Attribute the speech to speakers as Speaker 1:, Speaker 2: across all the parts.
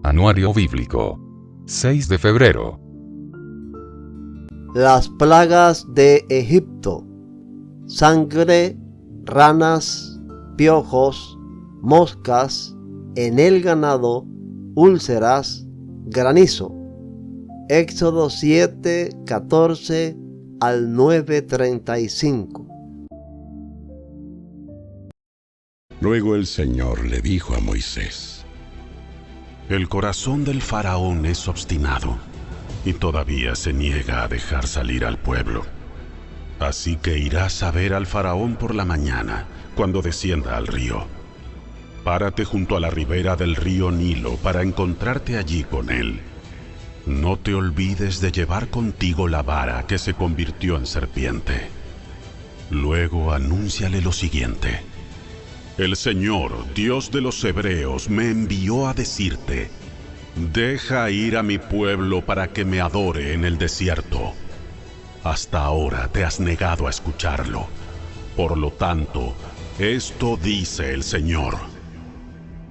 Speaker 1: Anuario Bíblico. 6 de febrero.
Speaker 2: Las plagas de Egipto: sangre, ranas, piojos, moscas, en el ganado, úlceras, granizo. Éxodo 7, 14 al 9:35.
Speaker 3: Luego el Señor le dijo a Moisés:
Speaker 4: El corazón del faraón es obstinado y todavía se niega a dejar salir al pueblo. Así que irás a ver al faraón por la mañana, cuando descienda al río. Párate junto a la ribera del río Nilo para encontrarte allí con él. No te olvides de llevar contigo la vara que se convirtió en serpiente. Luego anúnciale lo siguiente: El Señor, Dios de los hebreos, me envió a decirte: deja ir a mi pueblo para que me adore en el desierto. Hasta ahora te has negado a escucharlo. Por lo tanto, esto dice el Señor: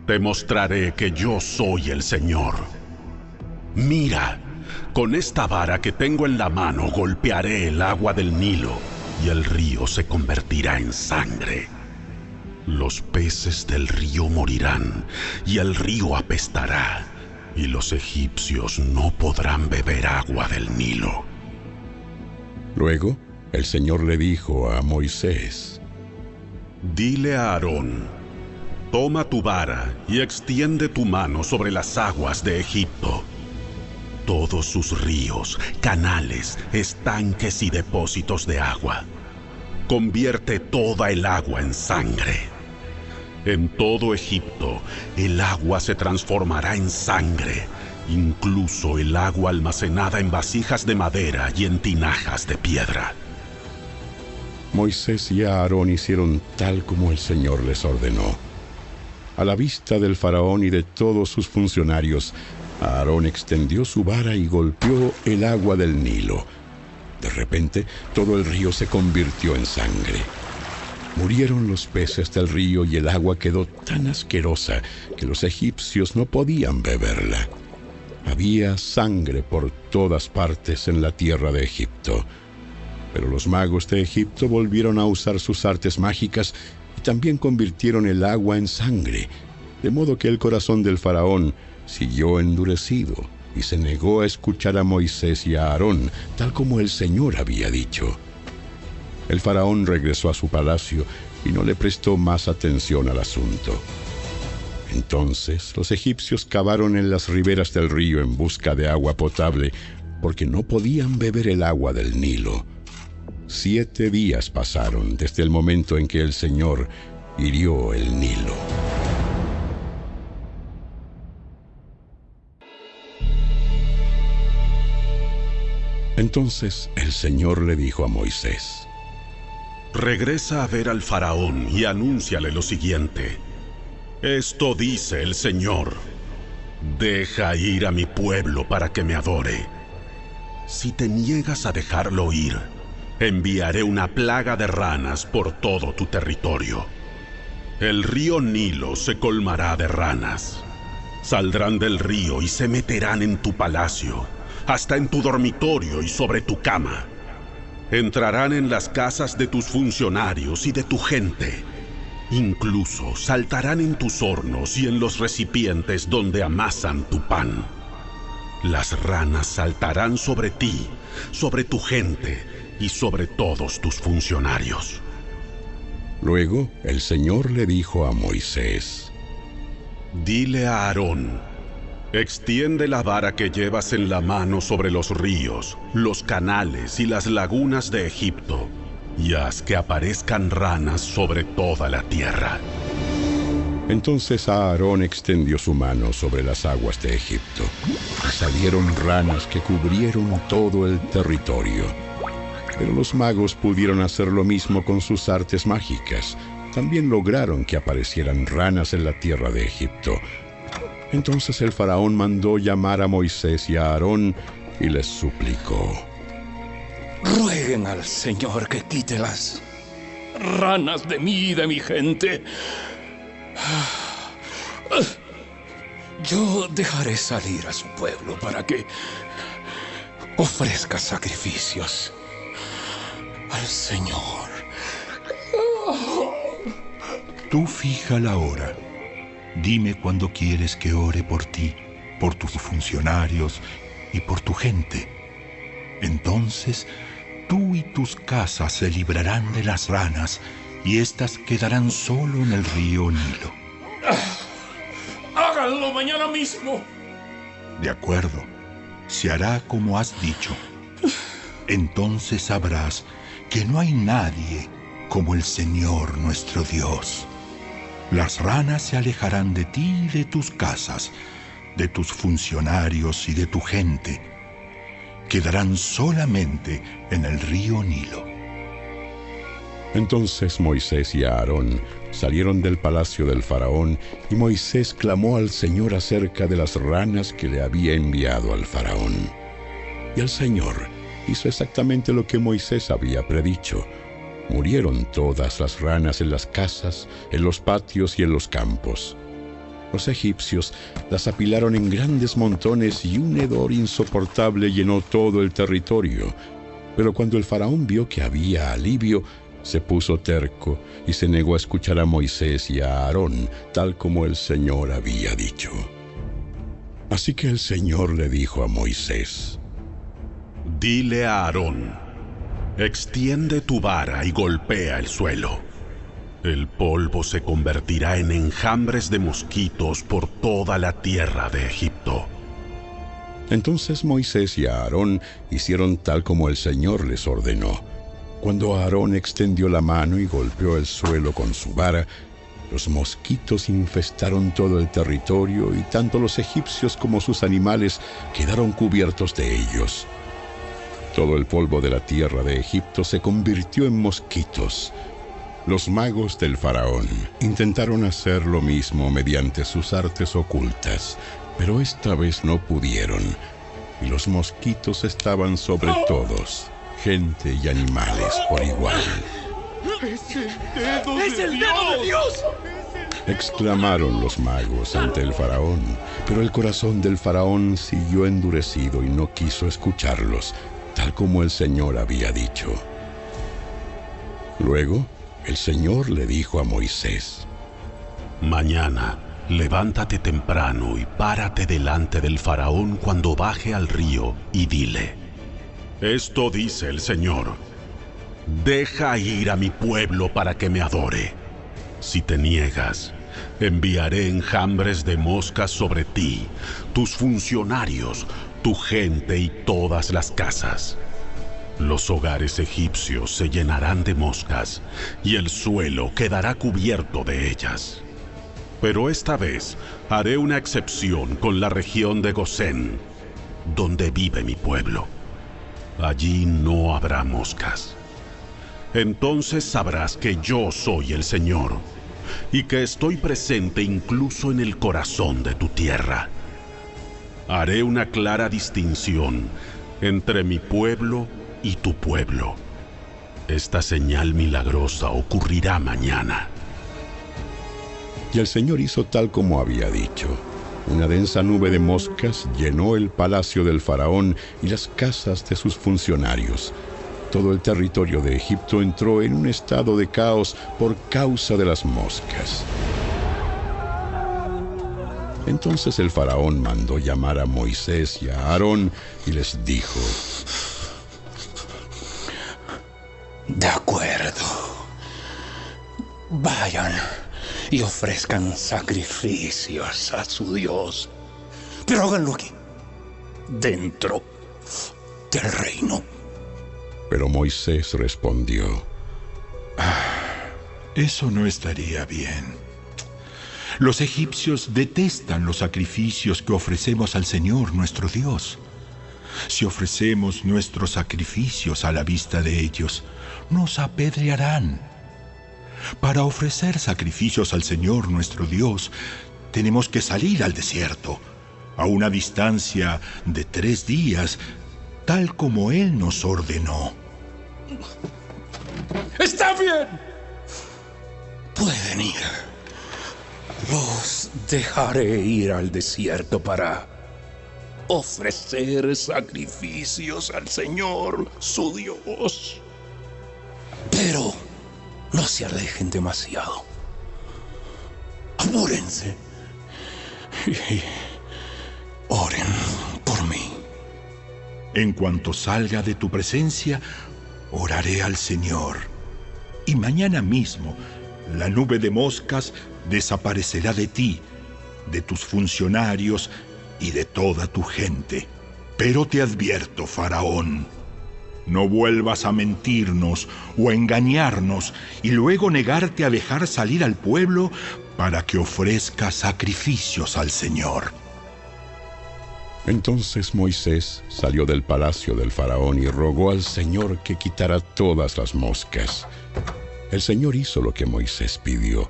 Speaker 4: te mostraré que yo soy el Señor. Mira, con esta vara que tengo en la mano golpearé el agua del Nilo y el río se convertirá en sangre. Los peces del río morirán y el río apestará, y los egipcios no podrán beber agua del Nilo.
Speaker 3: Luego el Señor le dijo a Moisés:
Speaker 4: Dile a Aarón: toma tu vara y extiende tu mano sobre las aguas de Egipto. Todos sus ríos, canales, estanques y depósitos de agua. Convierte toda el agua en sangre. En todo Egipto, el agua se transformará en sangre, incluso el agua almacenada en vasijas de madera y en tinajas de piedra.
Speaker 3: Moisés y Aarón hicieron tal como el Señor les ordenó. A la vista del faraón y de todos sus funcionarios, Aarón extendió su vara y golpeó el agua del Nilo. De repente, todo el río se convirtió en sangre. Murieron los peces del río y el agua quedó tan asquerosa que los egipcios no podían beberla. Había sangre por todas partes en la tierra de Egipto. Pero los magos de Egipto volvieron a usar sus artes mágicas y también convirtieron el agua en sangre, de modo que el corazón del faraón siguió endurecido y se negó a escuchar a Moisés y a Aarón, tal como el Señor había dicho. El faraón regresó a su palacio y no le prestó más atención al asunto. Entonces los egipcios cavaron en las riberas del río en busca de agua potable, porque no podían beber el agua del Nilo. 7 días pasaron desde el momento en que el Señor hirió el Nilo. Entonces el Señor le dijo a Moisés:
Speaker 4: Regresa a ver al faraón y anúnciale lo siguiente: esto dice el Señor: deja ir a mi pueblo para que me adore. Si te niegas a dejarlo ir, enviaré una plaga de ranas por todo tu territorio. El río Nilo se colmará de ranas. Saldrán del río y se meterán en tu palacio, hasta en tu dormitorio y sobre tu cama. Entrarán en las casas de tus funcionarios y de tu gente. Incluso saltarán en tus hornos y en los recipientes donde amasan tu pan. Las ranas saltarán sobre ti, sobre tu gente y sobre todos tus funcionarios.
Speaker 3: Luego el Señor le dijo a Moisés:
Speaker 4: Dile a Aarón: extiende la vara que llevas en la mano sobre los ríos, los canales y las lagunas de Egipto, y haz que aparezcan ranas sobre toda la tierra.
Speaker 3: Entonces Aarón extendió su mano sobre las aguas de Egipto, y salieron ranas que cubrieron todo el territorio. Pero los magos pudieron hacer lo mismo con sus artes mágicas. También lograron que aparecieran ranas en la tierra de Egipto. Entonces el faraón mandó llamar a Moisés y a Aarón y les suplicó:
Speaker 5: rueguen al Señor que quite las ranas de mí y de mi gente. Yo dejaré salir a su pueblo para que ofrezca sacrificios al Señor.
Speaker 6: Tú fija la hora. Dime cuándo quieres que ore por ti, por tus funcionarios y por tu gente. Entonces, tú y tus casas se librarán de las ranas y éstas quedarán solo en el río Nilo.
Speaker 5: ¡Háganlo mañana mismo!
Speaker 6: De acuerdo, se hará como has dicho. Entonces sabrás que no hay nadie como el Señor nuestro Dios. Las ranas se alejarán de ti y de tus casas, de tus funcionarios y de tu gente. Quedarán solamente en el río Nilo.
Speaker 3: Entonces Moisés y Aarón salieron del palacio del faraón, y Moisés clamó al Señor acerca de las ranas que le había enviado al faraón. Y el Señor hizo exactamente lo que Moisés había predicho. Murieron todas las ranas en las casas, en los patios y en los campos. Los egipcios las apilaron en grandes montones y un hedor insoportable llenó todo el territorio. Pero cuando el faraón vio que había alivio, se puso terco y se negó a escuchar a Moisés y a Aarón, tal como el Señor había dicho. Así que el Señor le dijo a Moisés:
Speaker 4: Dile a Aarón: extiende tu vara y golpea el suelo. El polvo se convertirá en enjambres de mosquitos por toda la tierra de Egipto.
Speaker 3: Entonces Moisés y Aarón hicieron tal como el Señor les ordenó. Cuando Aarón extendió la mano y golpeó el suelo con su vara, los mosquitos infestaron todo el territorio y tanto los egipcios como sus animales quedaron cubiertos de ellos. Todo el polvo de la tierra de Egipto se convirtió en mosquitos. Los magos del faraón intentaron hacer lo mismo mediante sus artes ocultas, pero esta vez no pudieron, y los mosquitos estaban sobre todos, gente y animales por igual.
Speaker 5: ¡Es el dedo de Dios!
Speaker 3: Exclamaron los magos ante el faraón, pero el corazón del faraón siguió endurecido y no quiso escucharlos, tal como el Señor había dicho. Luego, el Señor le dijo a Moisés:
Speaker 4: Mañana, levántate temprano y párate delante del faraón cuando baje al río y dile: esto dice el Señor: deja ir a mi pueblo para que me adore. Si te niegas, enviaré enjambres de moscas sobre ti, tus funcionarios, tu gente y todas las casas. Los hogares egipcios se llenarán de moscas y el suelo quedará cubierto de ellas. Pero esta vez haré una excepción con la región de Gosén, donde vive mi pueblo. Allí no habrá moscas. Entonces sabrás que yo soy el Señor y que estoy presente incluso en el corazón de tu tierra. Haré una clara distinción entre mi pueblo y tu pueblo. Esta señal milagrosa ocurrirá mañana.
Speaker 3: Y el Señor hizo tal como había dicho. Una densa nube de moscas llenó el palacio del faraón y las casas de sus funcionarios. Todo el territorio de Egipto entró en un estado de caos por causa de las moscas. Entonces el faraón mandó llamar a Moisés y a Aarón y les dijo:
Speaker 5: De acuerdo. Vayan y ofrezcan sacrificios a su Dios. Pero háganlo aquí, dentro del reino.
Speaker 3: Pero Moisés respondió:
Speaker 6: Eso no estaría bien. Los egipcios detestan los sacrificios que ofrecemos al Señor nuestro Dios. Si ofrecemos nuestros sacrificios a la vista de ellos, nos apedrearán. Para ofrecer sacrificios al Señor nuestro Dios, tenemos que salir al desierto, a una distancia de 3 días, tal como Él nos ordenó.
Speaker 5: ¡Está bien! Pueden ir. Los dejaré ir al desierto para ofrecer sacrificios al Señor, su Dios. Pero no se alejen demasiado. Apúrense y oren por mí.
Speaker 6: En cuanto salga de tu presencia, oraré al Señor. Y mañana mismo la nube de moscas desaparecerá de ti, de tus funcionarios y de toda tu gente. Pero te advierto, Faraón, no vuelvas a mentirnos o a engañarnos y luego negarte a dejar salir al pueblo para que ofrezca sacrificios al Señor.
Speaker 3: Entonces Moisés salió del palacio del faraón y rogó al Señor que quitara todas las moscas. El Señor hizo lo que Moisés pidió,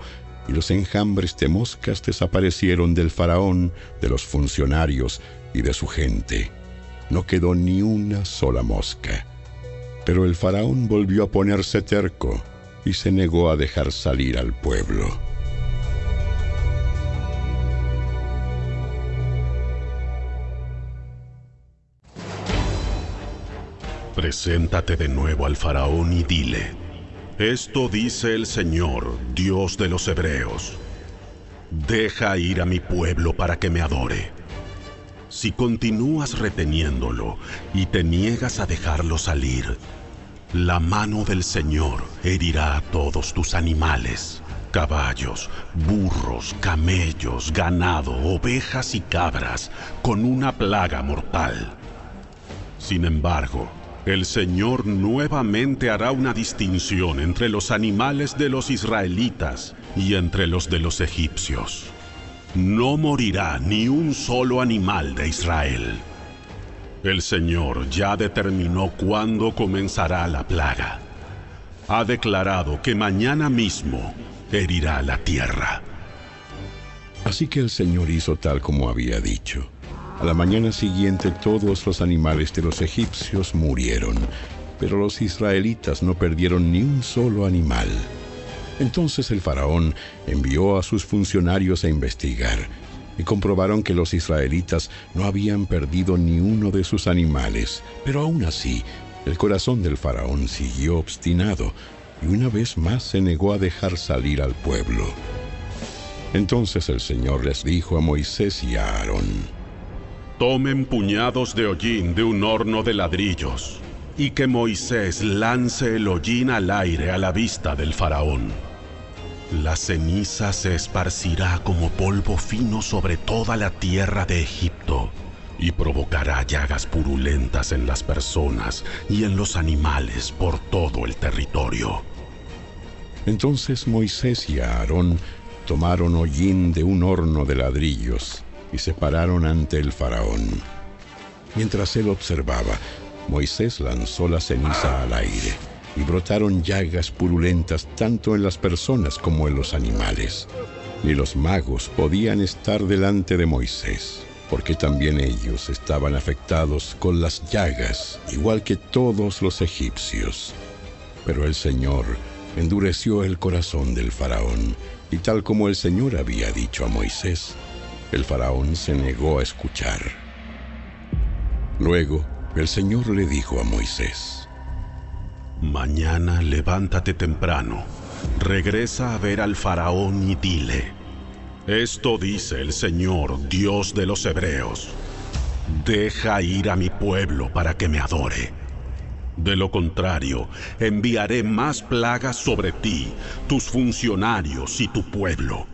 Speaker 3: y los enjambres de moscas desaparecieron del faraón, de los funcionarios y de su gente. No quedó ni una sola mosca. Pero el faraón volvió a ponerse terco y se negó a dejar salir al pueblo.
Speaker 4: Preséntate de nuevo al faraón y dile: esto dice el Señor, Dios de los hebreos. Deja ir a mi pueblo para que me adore. Si continúas reteniéndolo y te niegas a dejarlo salir, la mano del Señor herirá a todos tus animales, caballos, burros, camellos, ganado, ovejas y cabras, con una plaga mortal. Sin embargo, el Señor nuevamente hará una distinción entre los animales de los israelitas y entre los de los egipcios. No morirá ni un solo animal de Israel. El Señor ya determinó cuándo comenzará la plaga. Ha declarado que mañana mismo herirá la tierra.
Speaker 3: Así que el Señor hizo tal como había dicho. A la mañana siguiente todos los animales de los egipcios murieron, pero los israelitas no perdieron ni un solo animal. Entonces el faraón envió a sus funcionarios a investigar, y comprobaron que los israelitas no habían perdido ni uno de sus animales. Pero aún así, el corazón del faraón siguió obstinado, y una vez más se negó a dejar salir al pueblo. Entonces el Señor les dijo a Moisés y a Aarón:
Speaker 4: tomen puñados de hollín de un horno de ladrillos, y que Moisés lance el hollín al aire a la vista del faraón. La ceniza se esparcirá como polvo fino sobre toda la tierra de Egipto, y provocará llagas purulentas en las personas y en los animales por todo el territorio.
Speaker 3: Entonces Moisés y Aarón tomaron hollín de un horno de ladrillos y se pararon ante el faraón. Mientras él observaba, Moisés lanzó la ceniza al aire, y brotaron llagas purulentas tanto en las personas como en los animales. Ni los magos podían estar delante de Moisés, porque también ellos estaban afectados con las llagas, igual que todos los egipcios. Pero el Señor endureció el corazón del faraón, y tal como el Señor había dicho a Moisés, el faraón se negó a escuchar. Luego, el Señor le dijo a Moisés:
Speaker 4: mañana levántate temprano, regresa a ver al faraón y dile: esto dice el Señor, Dios de los hebreos. Deja ir a mi pueblo para que me adore. De lo contrario, enviaré más plagas sobre ti, tus funcionarios y tu pueblo.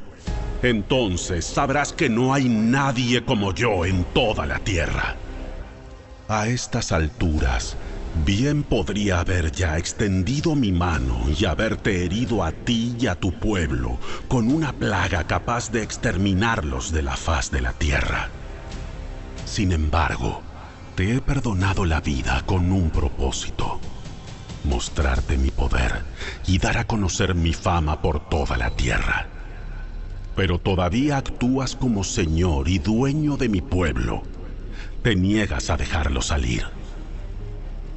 Speaker 4: Entonces sabrás que no hay nadie como yo en toda la tierra. A estas alturas, bien podría haber ya extendido mi mano y haberte herido a ti y a tu pueblo con una plaga capaz de exterminarlos de la faz de la tierra. Sin embargo, te he perdonado la vida con un propósito: mostrarte mi poder y dar a conocer mi fama por toda la tierra. Pero todavía actúas como señor y dueño de mi pueblo. Te niegas a dejarlo salir.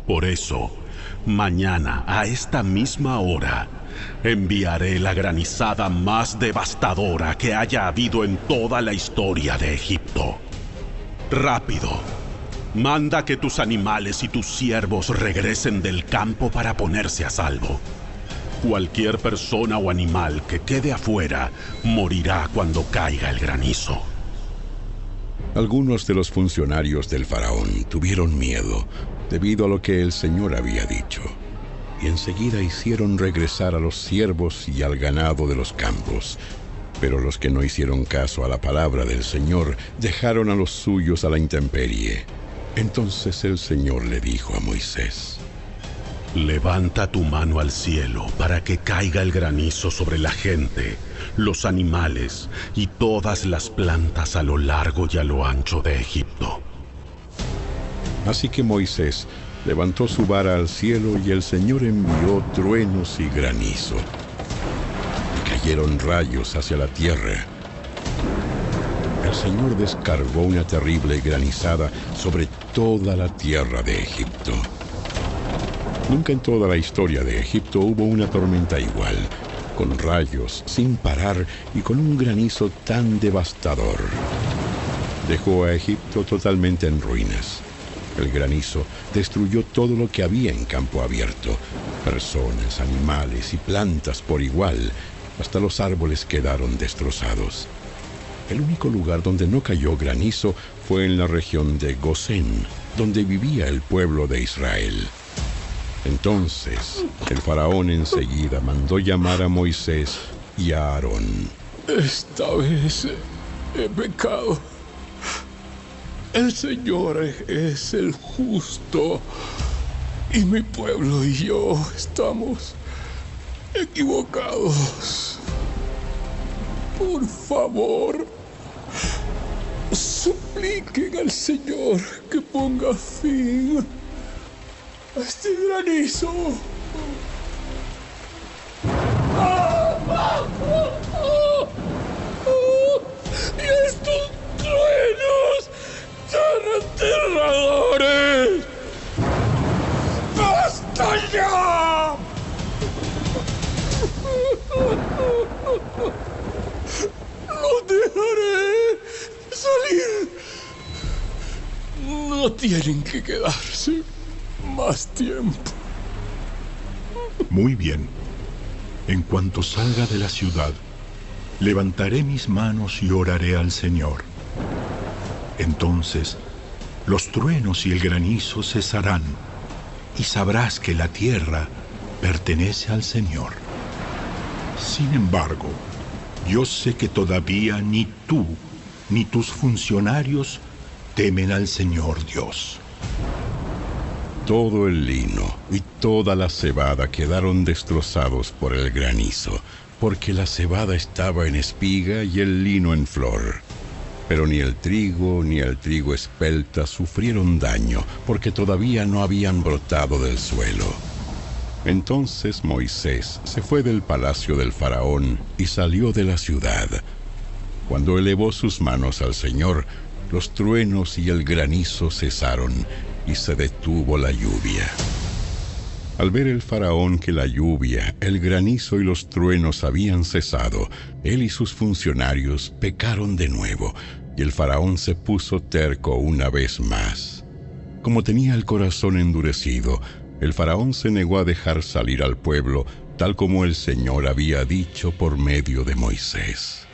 Speaker 4: Por eso, mañana, a esta misma hora, enviaré la granizada más devastadora que haya habido en toda la historia de Egipto. Rápido, manda que tus animales y tus siervos regresen del campo para ponerse a salvo. Cualquier persona o animal que quede afuera morirá cuando caiga el granizo.
Speaker 3: Algunos de los funcionarios del faraón tuvieron miedo debido a lo que el Señor había dicho, y enseguida hicieron regresar a los siervos y al ganado de los campos. Pero los que no hicieron caso a la palabra del Señor dejaron a los suyos a la intemperie. Entonces el Señor le dijo a Moisés:
Speaker 4: Levanta tu mano al cielo para que caiga el granizo sobre la gente, los animales y todas las plantas a lo largo y a lo ancho de Egipto.
Speaker 3: Así que Moisés levantó su vara al cielo y el Señor envió truenos y granizo. Y cayeron rayos hacia la tierra. El Señor descargó una terrible granizada sobre toda la tierra de Egipto. Nunca en toda la historia de Egipto hubo una tormenta igual, con rayos sin parar y con un granizo tan devastador. Dejó a Egipto totalmente en ruinas. El granizo destruyó todo lo que había en campo abierto, personas, animales y plantas por igual, hasta los árboles quedaron destrozados. El único lugar donde no cayó granizo fue en la región de Gosén, donde vivía el pueblo de Israel. Entonces, el faraón enseguida mandó llamar a Moisés y a Aarón.
Speaker 5: Esta vez he pecado. El Señor es el justo y mi pueblo y yo estamos equivocados. Por favor, supliquen al Señor que ponga fin a este granizo. Y estos truenos tan aterradores. ¡Basta ya! ¡Los dejaré salir! No tienen que quedarse más tiempo.
Speaker 6: Muy bien. En cuanto salga de la ciudad, levantaré mis manos y oraré al Señor. Entonces, los truenos y el granizo cesarán, y sabrás que la tierra pertenece al Señor. Sin embargo, yo sé que todavía ni tú ni tus funcionarios temen al Señor Dios.
Speaker 3: Todo el lino y toda la cebada quedaron destrozados por el granizo, porque la cebada estaba en espiga y el lino en flor. Pero ni el trigo ni el trigo espelta sufrieron daño, porque todavía no habían brotado del suelo. Entonces Moisés se fue del palacio del faraón y salió de la ciudad. Cuando elevó sus manos al Señor, los truenos y el granizo cesaron y se detuvo la lluvia. Al ver el faraón que la lluvia, el granizo y los truenos habían cesado, él y sus funcionarios pecaron de nuevo, y el faraón se puso terco una vez más. Como tenía el corazón endurecido, el faraón se negó a dejar salir al pueblo, tal como el Señor había dicho por medio de Moisés.